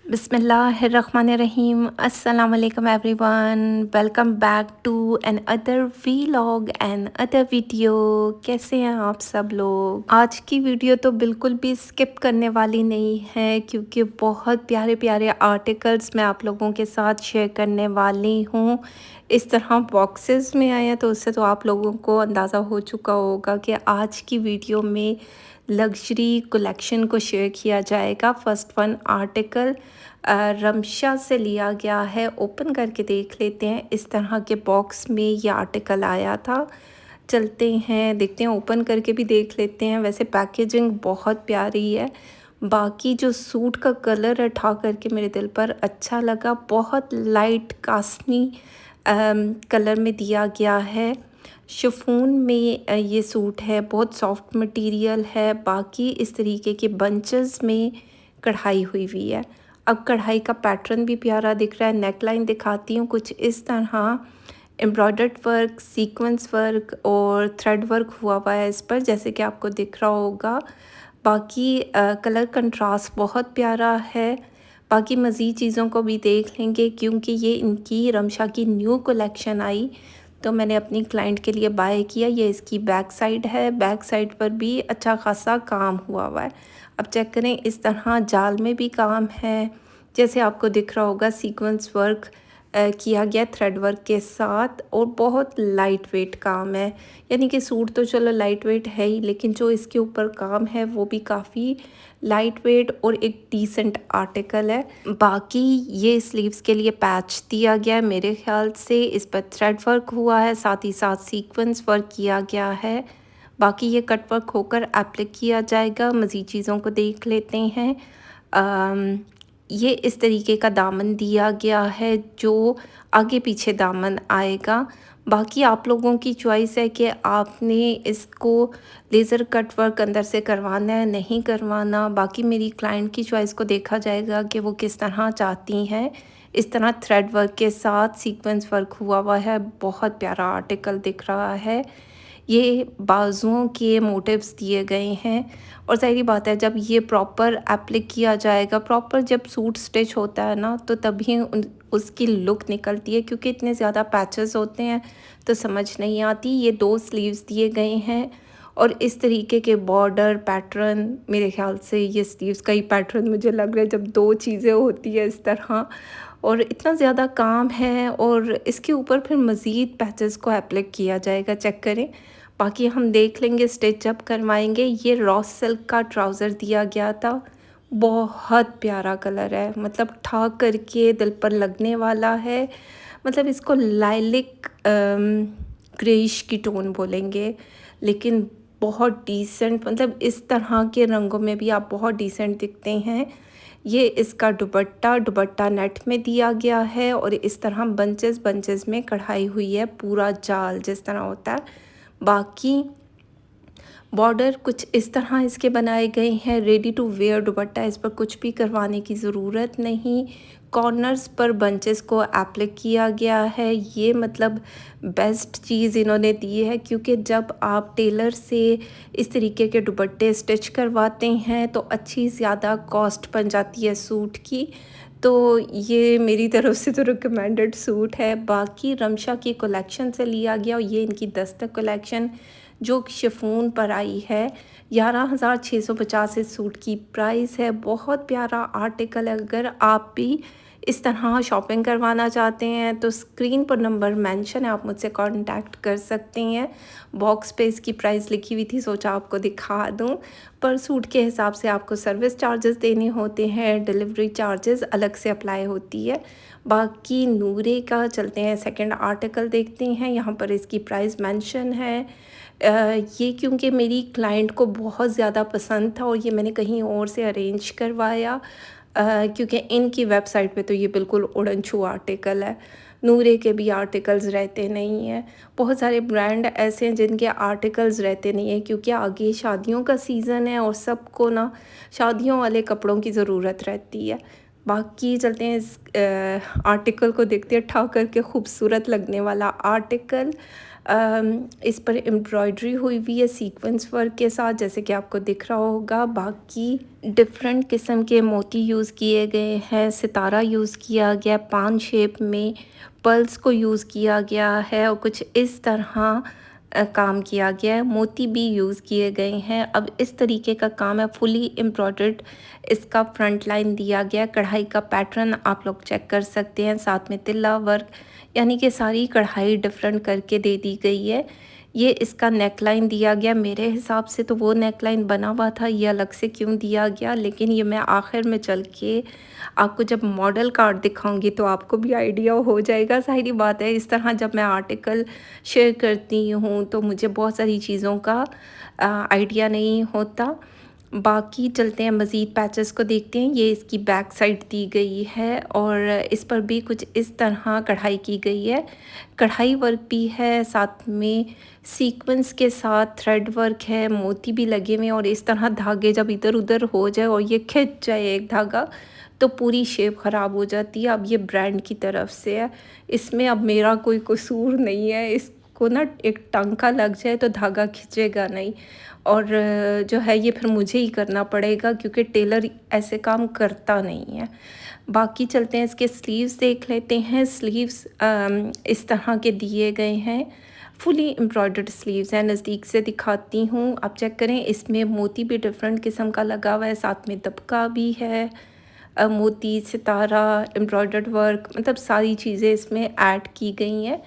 बिस्मिल्लाहिर्रहमानिर्रहीम अस्सलाम वालेकुम everyone. Welcome back to another vlog and other video. कैसे हैं आप सब लोग? आज की वीडियो तो बिल्कुल भी स्किप करने वाली नहीं है क्योंकि बहुत प्यारे प्यारे आर्टिकल्स मैं आप लोगों के साथ शेयर करने वाली हूँ। इस तरह बॉक्सेस में आए हैं तो उससे तो आप लोगों को अंदाज़ा हो चुका होगा कि आज की वीडियो में लग्जरी कलेक्शन को शेयर किया जाएगा। फर्स्ट वन आर्टिकल रमशा से लिया गया है। ओपन करके देख लेते हैं। इस तरह के बॉक्स में ये आर्टिकल आया था। चलते हैं देखते हैं, ओपन करके भी देख लेते हैं। वैसे पैकेजिंग बहुत प्यारी है। बाकी जो सूट का कलर है उठा करके मेरे दिल पर अच्छा लगा। बहुत लाइट कास्नी कलर में दिया गया है। शिफॉन में ये सूट है, बहुत सॉफ्ट मटेरियल है। बाकी इस तरीके के बंचेस में कढ़ाई हुई है। अब कढ़ाई का पैटर्न भी प्यारा दिख रहा है। नेकलाइन दिखाती हूँ, कुछ इस तरह एम्ब्रॉयडर्ड वर्क, सीक्वेंस वर्क और थ्रेड वर्क हुआ है इस पर, जैसे कि आपको दिख रहा होगा। बाकी कलर कंट्रास्ट बहुत प्यारा है। बाकी मज़ीद चीज़ों को भी देख लेंगे क्योंकि ये इनकी रमशा की न्यू कलेक्शन आई तो मैंने अपनी क्लाइंट के लिए बाय किया। ये इसकी बैक साइड है। बैक साइड पर भी अच्छा खासा काम हुआ है। अब चेक करें, इस तरह जाल में भी काम है, जैसे आपको दिख रहा होगा। सीक्वेंस वर्क किया गया थ्रेड वर्क के साथ और बहुत लाइट वेट काम है। यानी कि सूट तो चलो लाइट वेट है ही, लेकिन जो इसके ऊपर काम है वो भी काफ़ी लाइट वेट और एक डिसेंट आर्टिकल है। बाकी ये स्लीव्स के लिए पैच दिया गया है, मेरे ख्याल से इस पर थ्रेड वर्क हुआ है, साथ ही साथ सीक्वेंस वर्क किया गया है। बाकी ये कट वर्क होकर एप्लिक किया जाएगा। मज़ीद चीज़ों को देख लेते हैं। ये इस तरीके का दामन दिया गया है जो आगे पीछे दामन आएगा। बाकी आप लोगों की चॉइस है कि आपने इसको लेज़र कट वर्क अंदर से करवाना है नहीं करवाना। बाकी मेरी क्लाइंट की चॉइस को देखा जाएगा कि वो किस तरह चाहती हैं। इस तरह थ्रेड वर्क के साथ सीक्वेंस वर्क हुआ है। बहुत प्यारा आर्टिकल दिख रहा है। ये बाजुओं के मोटिव्स दिए गए हैं और ज़ाहिर बात है जब ये प्रॉपर एप्लिक किया जाएगा, प्रॉपर जब सूट स्टिच होता है ना, तो तभी उसकी लुक निकलती है। क्योंकि इतने ज़्यादा पैचेस होते हैं तो समझ नहीं आती। ये 2 स्लीव्स दिए गए हैं और इस तरीके के बॉर्डर पैटर्न, मेरे ख्याल से ये स्लीव्स का ही पैटर्न मुझे लग रहा है जब 2 चीज़ें होती है इस तरह। और इतना ज़्यादा काम है और इसके ऊपर फिर मज़ीद पैचेस को एप्लिक किया जाएगा। चेक करें, बाकी हम देख लेंगे स्टिच अप करवाएंगे। ये रॉ सिल्क का ट्राउज़र दिया गया था। बहुत प्यारा कलर है, मतलब ठा करके दिल पर लगने वाला है। मतलब इसको लाइलिक ग्रेइश की टोन बोलेंगे, लेकिन बहुत डिसेंट, मतलब इस तरह के रंगों में भी आप बहुत डिसेंट दिखते हैं। ये इसका दुपट्टा नेट में दिया गया है और इस तरह बंचेस बंचेस में कढ़ाई हुई है, पूरा जाल जिस तरह होता है। बाकी बॉर्डर कुछ इस तरह इसके बनाए गए हैं। रेडी टू वेयर दुपट्टा, इस पर कुछ भी करवाने की ज़रूरत नहीं। कॉर्नर्स पर बंचेस को एप्लिक किया गया है। ये मतलब बेस्ट चीज़ इन्होंने दी है क्योंकि जब आप टेलर से इस तरीके के दुपट्टे स्टिच करवाते हैं तो अच्छी ज़्यादा कॉस्ट बन जाती है सूट की। तो ये मेरी तरफ से तो रिकमेंडेड सूट है। बाकी रमशा की कलेक्शन से लिया गया और ये इनकी दस्तक कलेक्शन जो शिफॉन पर आई है। 11,650 इस सूट की प्राइस है। बहुत प्यारा आर्टिकल है। अगर आप भी इस तरह शॉपिंग करवाना चाहते हैं तो स्क्रीन पर नंबर मेंशन है, आप मुझसे कांटेक्ट कर सकते हैं। बॉक्स पे इसकी प्राइस लिखी हुई थी, सोचा आपको दिखा दूं। पर सूट के हिसाब से आपको सर्विस चार्जेस देने होते हैं, डिलीवरी चार्जेस अलग से अप्लाई होती है। बाकी नूरे का चलते हैं, सेकंड आर्टिकल देखते हैं। यहाँ पर इसकी प्राइस मेंशन है। ये क्योंकि मेरी क्लाइंट को बहुत ज़्यादा पसंद था और ये मैंने कहीं और से अरेंज करवाया क्योंकि इनकी वेबसाइट पे तो ये उड़न उड़नछू आर्टिकल है। नूरे के भी आर्टिकल्स रहते नहीं हैं। बहुत सारे ब्रांड ऐसे हैं जिनके आर्टिकल्स रहते नहीं हैं क्योंकि आगे शादियों का सीज़न है और सबको ना शादियों वाले कपड़ों की ज़रूरत रहती है। बाकी चलते हैं इस आर्टिकल को देखते हैं। ठा करके खूबसूरत लगने वाला आर्टिकल। इस पर एम्ब्रॉयडरी हुई हुई है सीक्वेंस वर्क के साथ, जैसे कि आपको दिख रहा होगा। बाकी डिफरेंट किस्म के मोती यूज़ किए गए हैं, सितारा यूज़ किया गया, पान शेप में पर्ल्स को यूज़ किया गया है और कुछ इस तरह काम किया गया है। मोती भी यूज़ किए गए हैं। अब इस तरीके का काम है, फुली एम्ब्रॉयडर्ड इसका फ्रंट लाइन दिया गया। कढ़ाई का पैटर्न आप लोग चेक कर सकते हैं, साथ में तिल्ला वर्क, यानी कि सारी कढ़ाई डिफरेंट करके दे दी गई है। ये इसका नेक लाइन दिया गया। मेरे हिसाब से तो वो नेक लाइन बना हुआ था, ये अलग से क्यों दिया गया, लेकिन ये मैं आखिर में चल के आपको जब मॉडल कार्ड दिखाऊंगी तो आपको भी आइडिया हो जाएगा। ज़ाहिर बात है, इस तरह जब मैं आर्टिकल शेयर करती हूँ तो मुझे बहुत सारी चीज़ों का आइडिया नहीं होता। बाकी चलते हैं मज़ीद पैचेस को देखते हैं। ये इसकी बैक साइड दी गई है और इस पर भी कुछ इस तरह कढ़ाई की गई है। कढ़ाई वर्क भी है, साथ में सीक्वेंस के साथ थ्रेड वर्क है, मोती भी लगे हुए हैं। और इस तरह धागे जब इधर उधर हो जाए और ये खिंच जाए एक धागा तो पूरी शेप ख़राब हो जाती है। अब ये ब्रांड की तरफ से है, इसमें अब मेरा कोई कसूर नहीं है। इसको ना एक टांका लग जाए तो धागा खिंचेगा नहीं, और जो है ये फिर मुझे ही करना पड़ेगा क्योंकि टेलर ऐसे काम करता नहीं है। बाकी चलते हैं इसके स्लीव्स देख लेते हैं। स्लीव्स इस तरह के दिए गए हैं, फुली एम्ब्रॉयडर्ड स्लीव्स हैं। नज़दीक से दिखाती हूँ, आप चेक करें। इसमें मोती भी डिफरेंट किस्म का लगा हुआ है, साथ में दबका भी है। मोती, सितारा, एम्ब्रॉयडर्ड वर्क, मतलब सारी चीज़ें इसमें ऐड की गई हैं।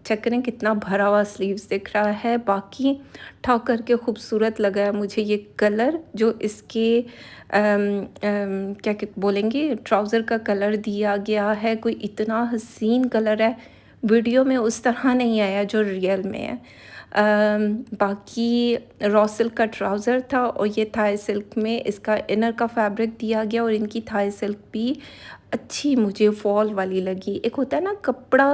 चेक करें कितना भरा हुआ स्लीव्स दिख रहा है। बाकी ठाक करके खूबसूरत लगा है मुझे ये कलर, जो इसके क्या बोलेंगे, ट्राउज़र का कलर दिया गया है। कोई इतना हसीन कलर है, वीडियो में उस तरह नहीं आया जो रियल में है। बाकी रॉ सिल्क का ट्राउज़र था और ये थाई सिल्क में इसका इनर का फैब्रिक दिया गया। और इनकी थाई सिल्क भी अच्छी मुझे फॉल वाली लगी। एक होता है ना कपड़ा,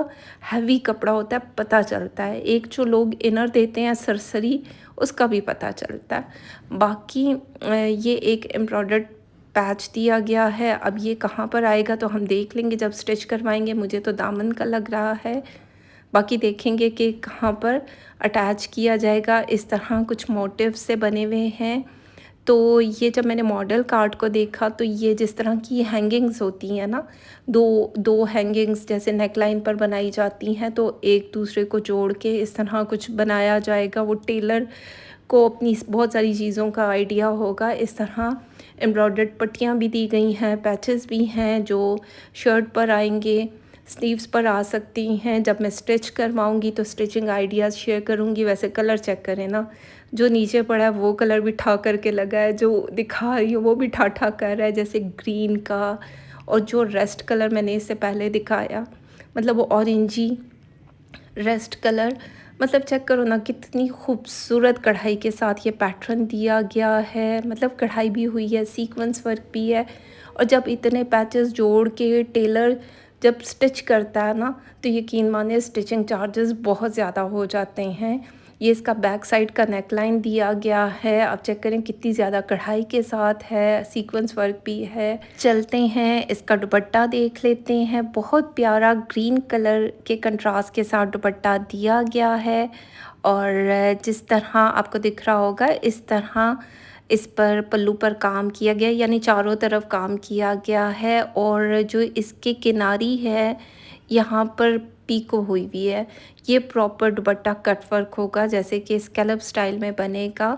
हैवी कपड़ा होता है, पता चलता है। एक जो लोग इनर देते हैं सरसरी, उसका भी पता चलता है। बाकी ये एक एम्ब्रॉयडर्ड पैच दिया गया है। अब ये कहाँ पर आएगा तो हम देख लेंगे जब स्टिच करवाएंगे। मुझे तो दामन का लग रहा है, बाकी देखेंगे कि कहाँ पर अटैच किया जाएगा। इस तरह कुछ मोटिव से बने हुए हैं। तो ये जब मैंने मॉडल कार्ड को देखा तो ये जिस तरह की हैंगिंग्स होती हैं ना, दो हैंगिंग्स जैसे नेक लाइन पर बनाई जाती हैं, तो एक दूसरे को जोड़ के इस तरह कुछ बनाया जाएगा। वो टेलर को अपनी बहुत सारी चीज़ों का आइडिया होगा। इस तरह एम्ब्रॉयडर्ड पट्टियाँ भी दी गई हैं, पैचेस भी हैं जो शर्ट पर आएंगे, स्लीव्स पर आ सकती हैं। जब मैं स्टिच करवाऊँगी तो स्टिचिंग आइडियाज़ शेयर करूँगी। वैसे कलर चेक करें ना, जो नीचे पड़ा है वो कलर भी ठा करके लगा है, जो दिखा रही हूँ वो भी ठा ठा कर रहा है, जैसे ग्रीन का। और जो रेस्ट कलर मैंने इससे पहले दिखाया, मतलब वो ऑरेंजी रेस्ट कलर, मतलब चेक करो ना कितनी खूबसूरत कढ़ाई के साथ ये पैटर्न दिया गया है। मतलब कढ़ाई भी हुई है, सीक्वेंस वर्क भी है। और जब इतने पैचेस जोड़ के टेलर जब स्टिच करता है ना, तो यकीन मानिए स्टिचिंग चार्जेस बहुत ज़्यादा हो जाते हैं। ये इसका बैक साइड का नेक लाइन दिया गया है। आप चेक करें कितनी ज़्यादा कढ़ाई के साथ है, सीक्वेंस वर्क भी है। चलते हैं इसका दुपट्टा देख लेते हैं। बहुत प्यारा ग्रीन कलर के कंट्रास्ट के साथ दुपट्टा दिया गया है। और जिस तरह आपको दिख रहा होगा, इस तरह इस पर पल्लू पर काम किया गया, यानी चारों तरफ काम किया गया है। और जो इसके किनारी है, यहाँ पर पीको हुई हुई है। ये प्रॉपर दुपट्टा कट वर्क होगा, जैसे कि स्कैलप स्टाइल में बनेगा।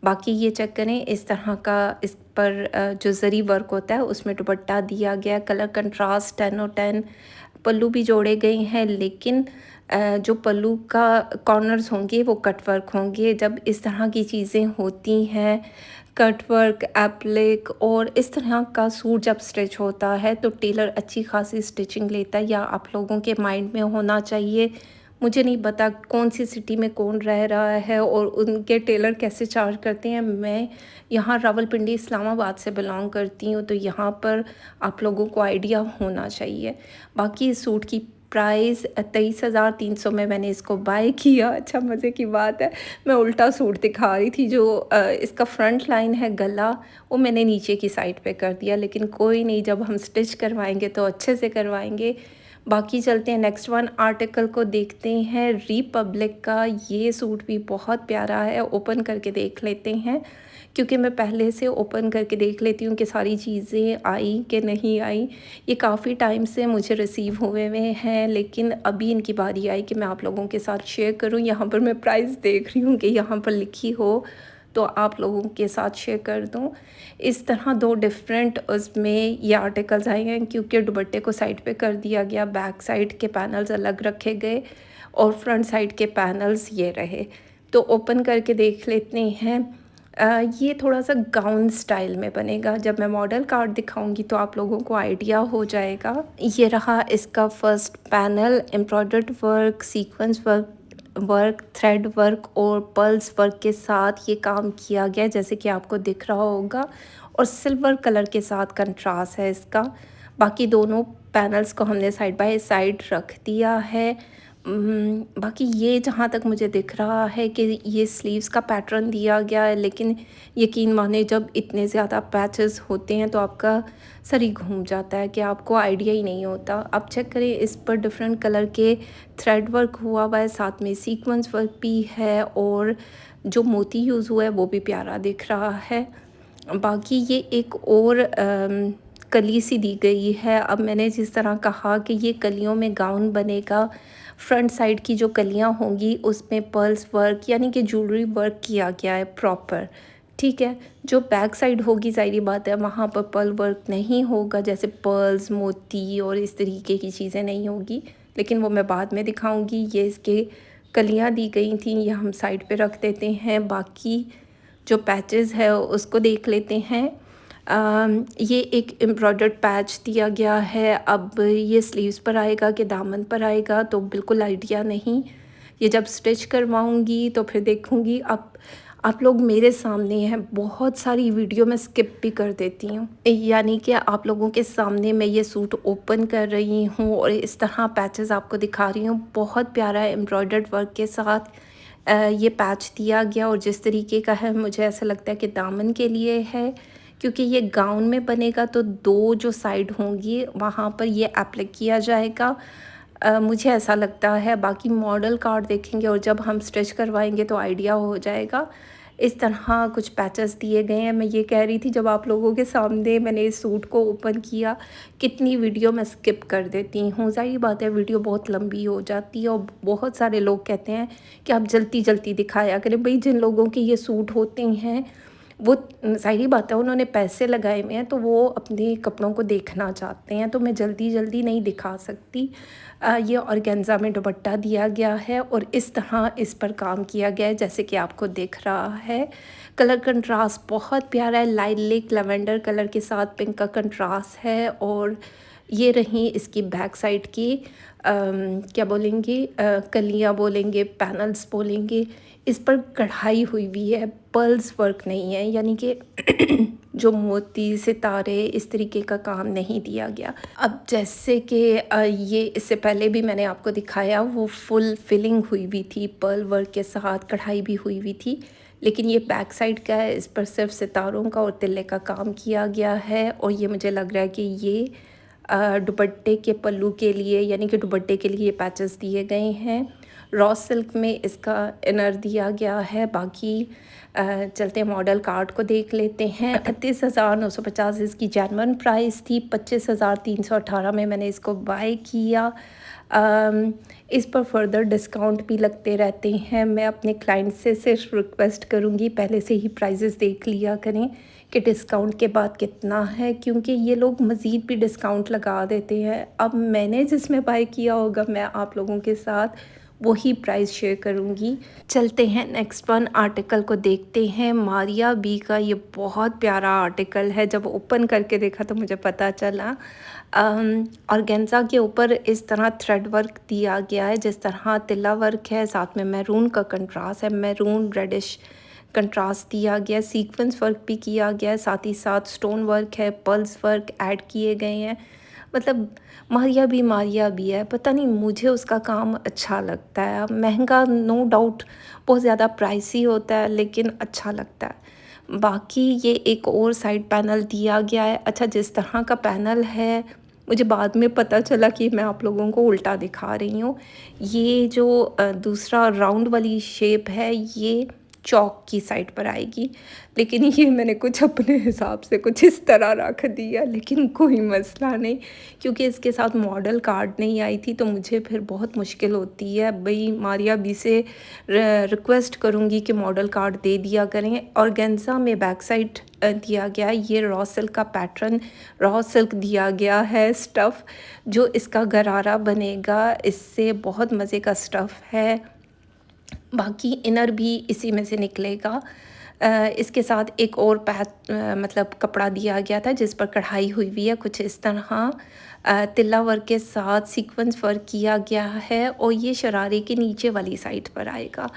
बाकी ये चेक करें इस तरह का इस पर जो जरी वर्क होता है उसमें दुपट्टा दिया गया। Colour contrast 10/10। पल्लू भी जोड़े गए हैं, लेकिन जो पल्लू का कॉर्नर्स होंगे वो कट वर्क होंगे। जब इस तरह की चीज़ें होती हैं, कट वर्क, एप्लिक और इस तरह का सूट जब स्टिच होता है तो टेलर अच्छी खासी स्टिचिंग लेता है, या आप लोगों के माइंड में होना चाहिए। मुझे नहीं पता कौन सी सिटी में कौन रह रहा है और उनके टेलर कैसे चार्ज करते हैं। मैं यहाँ रावलपिंडी इस्लामाबाद से बिलोंग करती हूँ, तो यहाँ पर आप लोगों को आइडिया होना चाहिए। बाकी इस सूट की प्राइस 23,300 में मैंने इसको बाय किया। अच्छा मज़े की बात है, मैं उल्टा सूट दिखा रही थी। जो इसका फ्रंट लाइन है गला, वो मैंने नीचे की साइड पे कर दिया, लेकिन कोई नहीं, जब हम स्टिच करवाएंगे तो अच्छे से करवाएंगे। बाकी चलते हैं नेक्स्ट वन आर्टिकल को देखते हैं। रिपब्लिक का ये सूट भी बहुत प्यारा है, ओपन करके देख लेते हैं क्योंकि मैं पहले से ओपन करके देख लेती हूँ कि सारी चीज़ें आई कि नहीं आई। ये काफ़ी टाइम से मुझे रिसीव हुए हुए हैं, लेकिन अभी इनकी बारी आई कि मैं आप लोगों के साथ शेयर करूँ। यहाँ पर मैं प्राइस देख रही हूँ कि यहाँ पर लिखी हो तो आप लोगों के साथ शेयर कर दूँ। इस तरह 2 डिफरेंट उसमें ये आर्टिकल्स आए हैं क्योंकि दुपट्टे को साइड पे कर दिया गया, बैक साइड के पैनल्स अलग रखे गए और फ्रंट साइड के पैनल्स ये रहे। तो ओपन करके देख लेते हैं। ये थोड़ा-सा गाउन स्टाइल में बनेगा। जब मैं मॉडल कार्ड दिखाऊँगी तो आप लोगों को आइडिया हो जाएगा। ये रहा इसका first panel, embroidered work, sequence work, thread work और पर्ल्स वर्क के साथ ये काम किया गया है जैसे कि आपको दिख रहा होगा, और सिल्वर कलर के साथ कंट्रास्ट है इसका। बाकी दोनों पैनल्स को हमने साइड बाय साइड रख दिया है। बाकी ये जहाँ तक मुझे दिख रहा है कि ये स्लीव्स का पैटर्न दिया गया है, लेकिन यकीन माने जब इतने ज़्यादा पैचेस होते हैं तो आपका सर ही घूम जाता है कि आपको आइडिया ही नहीं होता। अब चेक करें, इस पर डिफरेंट कलर के थ्रेड वर्क हुआ हुआ है, साथ में सीक्वेंस वर्क भी है और जो मोती यूज़ हुआ है वो भी प्यारा दिख रहा है। बाकी ये एक और कली सी दी गई है। अब मैंने जिस तरह कहा कि ये कलियों में गाउन बनेगा, फ्रंट साइड की जो कलियां होंगी उसमें पर्ल्स वर्क यानी कि ज्वेलरी वर्क किया गया है प्रॉपर, ठीक है। जो बैक साइड होगी ज़ाहिर बात है वहाँ पर पर्ल वर्क नहीं होगा, जैसे पर्ल्स, मोती और इस तरीके की चीज़ें नहीं होगी, लेकिन वो मैं बाद में दिखाऊंगी। ये इसके कलियां दी गई थी, ये हम साइड पे रख देते हैं। बाकी जो पैचेस है उसको देख लेते हैं। ये एक एम्ब्रॉयडर्ड पैच दिया गया है। अब ये स्लीव्स पर आएगा कि दामन पर आएगा तो बिल्कुल आइडिया नहीं, ये जब स्टिच करवाऊंगी तो फिर देखूंगी। अब आप लोग मेरे सामने हैं, बहुत सारी वीडियो मैं स्किप भी कर देती हूँ, यानी कि आप लोगों के सामने मैं ये सूट ओपन कर रही हूँ और इस तरह पैचेस आपको दिखा रही हूँ। बहुत प्यारा एम्ब्रॉयडर्ड वर्क के साथ ये पैच दिया गया और जिस तरीके का है मुझे ऐसा लगता है कि दामन के लिए है, क्योंकि ये गाउन में बनेगा तो 2 जो साइड होंगी वहाँ पर ये एप्लाई किया जाएगा, मुझे ऐसा लगता है। बाकी मॉडल कार्ड देखेंगे और जब हम स्टिच करवाएंगे तो आइडिया हो जाएगा। इस तरह कुछ पैचेस दिए गए हैं। मैं ये कह रही थी जब आप लोगों के सामने मैंने इस सूट को ओपन किया, कितनी वीडियो मैं स्किप कर देती हूँ। ज़ाहिर बात है वीडियो बहुत लंबी हो जाती है और बहुत सारे लोग कहते हैं कि आप जल्दी जल्दी दिखाया करें। भाई जिन लोगों के ये सूट होते हैं वो ज़ाहिर बात है उन्होंने पैसे लगाए हुए हैं तो वो अपने कपड़ों को देखना चाहते हैं, तो मैं जल्दी जल्दी नहीं दिखा सकती। ये ऑर्गेन्जा में दुपट्टा दिया गया है और इस तरह इस पर काम किया गया है जैसे कि आपको दिख रहा है। कलर कंट्रास्ट बहुत प्यारा है, लाइलेक लैवेंडर कलर के साथ पिंक का कंट्रास्ट है। और ये रही इसकी बैक साइड की क्या बोलेंगे, कलियाँ बोलेंगे, पैनल्स बोलेंगे। इस पर कढ़ाई हुई हुई है, पर्ल्स वर्क नहीं है, यानी कि जो मोती सितारे इस तरीके का काम नहीं दिया गया। अब जैसे कि ये इससे पहले भी मैंने आपको दिखाया, वो फुल फिलिंग हुई हुई थी, पर्ल वर्क के साथ कढ़ाई भी हुई हुई थी, लेकिन ये बैक साइड का है, इस पर सिर्फ सितारों का और तिल्ले का काम किया गया है। और ये मुझे लग रहा है कि ये दुपट्टे के पल्लू के लिए यानी कि दुपट्टे के लिए पैचेस दिए गए हैं। रॉ सिल्क में इसका इनर दिया गया है। बाकी चलते हैं मॉडल कार्ड को देख लेते हैं। 38,950 इसकी जेन्युइन प्राइस थी, 25,318 में मैंने इसको बाय किया। इस पर फर्दर डिस्काउंट भी लगते रहते हैं। मैं अपने क्लाइंट से सिर्फ रिक्वेस्ट करूँगी पहले से ही प्राइजेस देख लिया करें कि डिस्काउंट के बाद कितना है, क्योंकि ये लोग मज़ीद भी डिस्काउंट लगा देते हैं। अब मैंने जिसमें बाय किया होगा मैं आप लोगों के साथ वही प्राइस शेयर करूँगी। चलते हैं नेक्स्ट वन आर्टिकल को देखते हैं। मारिया बी का ये बहुत प्यारा आर्टिकल है, जब ओपन करके देखा तो मुझे पता चला। ऑर्गेन्जा के ऊपर इस तरह थ्रेड वर्क दिया गया है, जिस तरह तिल्ला वर्क है, साथ में मैरून का कंट्रास्ट है, मैरून रेडिश कंट्रास्ट दिया गया, सीक्वेंस वर्क भी किया गया है, साथ ही साथ स्टोन वर्क है, पर्ल्स वर्क ऐड किए गए हैं। मतलब मारिया भी है, पता नहीं मुझे उसका काम अच्छा लगता है। महंगा नो डाउट, बहुत ज़्यादा प्राइसी होता है, लेकिन अच्छा लगता है। बाकी ये एक और साइड पैनल दिया गया है। अच्छा, जिस तरह का पैनल है मुझे बाद में पता चला कि मैं आप लोगों को उल्टा दिखा रही हूँ। ये जो दूसरा राउंड वाली शेप है ये चौक की साइड पर आएगी, लेकिन ये मैंने कुछ अपने हिसाब से कुछ इस तरह रख दिया, लेकिन कोई मसला नहीं, क्योंकि इसके साथ मॉडल कार्ड नहीं आई थी तो मुझे फिर बहुत मुश्किल होती है। भाई मारिया बी से रिक्वेस्ट करूँगी कि मॉडल कार्ड दे दिया करें। ऑर्गेन्जा में बैक साइड दिया गया है, ये रॉ सिल्क का पैटर्न, रॉ सिल्क दिया गया है स्टफ़, जो इसका गरारा बनेगा, इससे बहुत मज़े का स्टफ़ है। बाकी इनर भी इसी में से निकलेगा। इसके साथ एक और मतलब कपड़ा दिया गया था जिस पर कढ़ाई हुई हुई है कुछ इस तरह, तिल्ला वर्क के साथ सीक्वेंस वर्क किया गया है और ये शरारे के नीचे वाली साइड पर आएगा।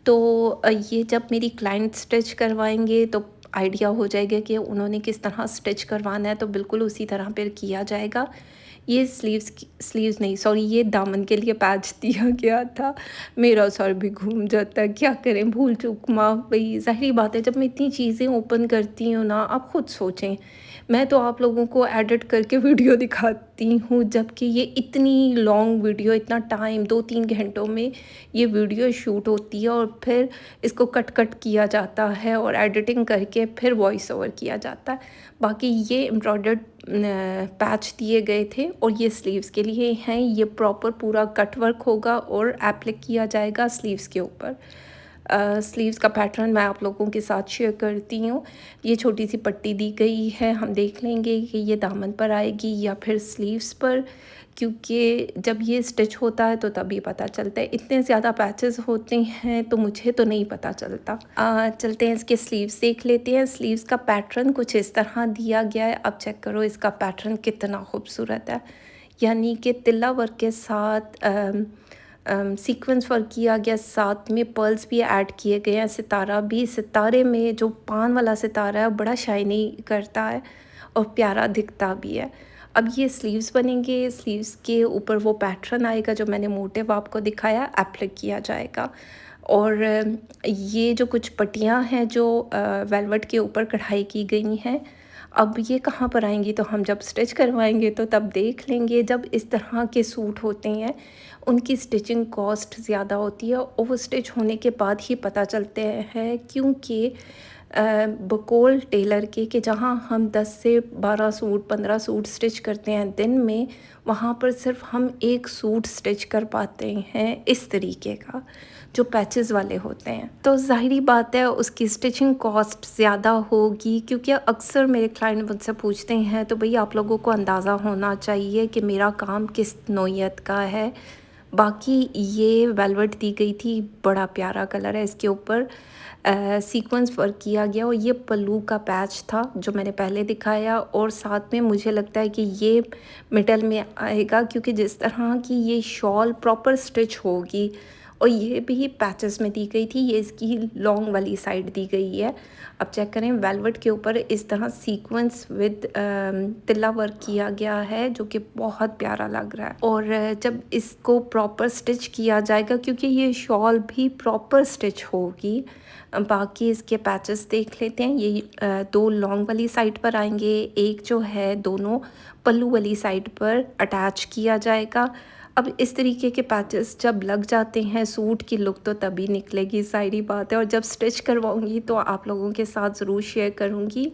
तो ये जब मेरी क्लाइंट स्टिच करवाएंगे तो आइडिया हो जाएगा कि उन्होंने किस तरह स्टिच करवाना है, तो बिल्कुल उसी तरह पर किया जाएगा। ये स्लीव्स नहीं, सॉरी, ये दामन के लिए पैच दिया गया था। मेरा सर भी घूम जाता है, क्या करें, भूल चूक माफ़। भई ज़ाहिर बात है, जब मैं इतनी चीज़ें ओपन करती हूँ ना, आप खुद सोचें, मैं तो आप लोगों को एडिट करके वीडियो दिखाती हूँ, जबकि ये इतनी लॉन्ग वीडियो, इतना टाइम 2-3 घंटों में ये वीडियो शूट होती है और फिर इसको कट किया जाता है और एडिटिंग करके फिर वॉइस ओवर किया जाता है। बाकी ये एम्ब्रॉयडर्ड पैच दिए गए थे और ये स्लीव्स के लिए हैं। ये प्रॉपर पूरा कट वर्क होगा और एप्लिक किया जाएगा स्लीव्स के ऊपर। स्लीव्स का पैटर्न मैं आप लोगों के साथ शेयर करती हूँ। ये छोटी सी पट्टी दी गई है, हम देख लेंगे कि ये दामन पर आएगी या फिर स्लीव्स पर, क्योंकि जब ये स्टिच होता है तो तभी पता चलता है। इतने ज़्यादा पैचेस होते हैं तो मुझे तो नहीं पता चलता। चलते हैं इसके स्लीव्स देख लेते हैं। स्लीव्स का पैटर्न कुछ इस तरह दिया गया है। अब चेक करो इसका पैटर्न कितना खूबसूरत है, यानी कि तिल्ला वर्क के साथ सीक्वेंस वर्क किया गया, साथ में पर्ल्स भी ऐड किए गए हैं, सितारा भी। सितारे में जो पान वाला सितारा है बड़ा शाइनी करता है और प्यारा दिखता भी है। अब ये स्लीव्स बनेंगे, स्लीव्स के ऊपर वो पैटर्न आएगा जो मैंने मोटिव आपको दिखाया, एप्लिक किया जाएगा। और ये जो कुछ पट्टियाँ हैं जो वेलवेट के ऊपर कढ़ाई की गई हैं, अब ये कहाँ पर आएंगी तो हम जब स्टिच करवाएंगे तो तब देख लेंगे। जब इस तरह के सूट होते हैं उनकी स्टिचिंग कॉस्ट ज़्यादा होती है और वो स्टिच होने के बाद ही पता चलते हैं, क्योंकि बकौल टेलर के कि जहाँ हम 10 से 12 सूट 15 सूट स्टिच करते हैं दिन में, वहाँ पर सिर्फ हम एक सूट स्टिच कर पाते हैं इस तरीके का जो पैचेस वाले होते हैं। तो ज़ाहिरी बात है उसकी स्टिचिंग कॉस्ट ज़्यादा होगी, क्योंकि अक्सर मेरे क्लाइंट मुझसे पूछते हैं, तो भई आप लोगों को अंदाज़ा होना चाहिए कि मेरा काम किस नौइयत का है। बाकी ये वेलवेट दी गई थी, बड़ा प्यारा कलर है, इसके ऊपर सीक्वेंस वर्क किया गया और ये पल्लू का पैच था जो मैंने पहले दिखाया। और साथ में मुझे लगता है कि ये मिडल में आएगा, क्योंकि जिस तरह की ये शॉल प्रॉपर स्टिच होगी और ये भी पैचेस में दी गई थी, ये इसकी लॉन्ग वाली साइड दी गई है। अब चेक करें, वेलवेट के ऊपर इस तरह सीक्वेंस विद तिल्ला वर्क किया गया है जो कि बहुत प्यारा लग रहा है। और जब इसको प्रॉपर स्टिच किया जाएगा, क्योंकि ये शॉल भी प्रॉपर स्टिच होगी। बाकी इसके पैचेस देख लेते हैं। ये 2 लॉन्ग वाली साइड पर आएंगे, एक जो है दोनों पल्लू वाली साइड पर अटैच किया जाएगा। अब इस तरीके के पैचेस जब लग जाते हैं, सूट की लुक तो तभी निकलेगी, ज़ाहिरी बात है। और जब स्टिच करवाऊंगी तो आप लोगों के साथ ज़रूर शेयर करूंगी।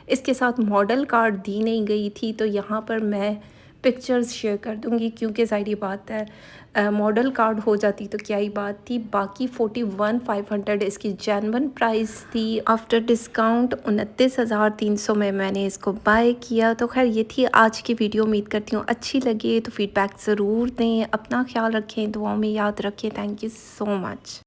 इसके साथ मॉडल कार्ड दी नहीं गई थी, तो यहाँ पर मैं पिक्चर्स शेयर कर दूंगी, क्योंकि ज़ाहिरी बात है मॉडल कार्ड हो जाती तो क्या ही बात थी। बाकी 41,500 इसकी जेन्युइन प्राइस थी। आफ्टर डिस्काउंट 29,300 में मैंने इसको बाय किया। तो खैर ये थी आज की वीडियो। उम्मीद करती हूँ अच्छी लगे तो फीडबैक ज़रूर दें। अपना ख्याल रखें, दुआओं में याद रखें। Thank you so much.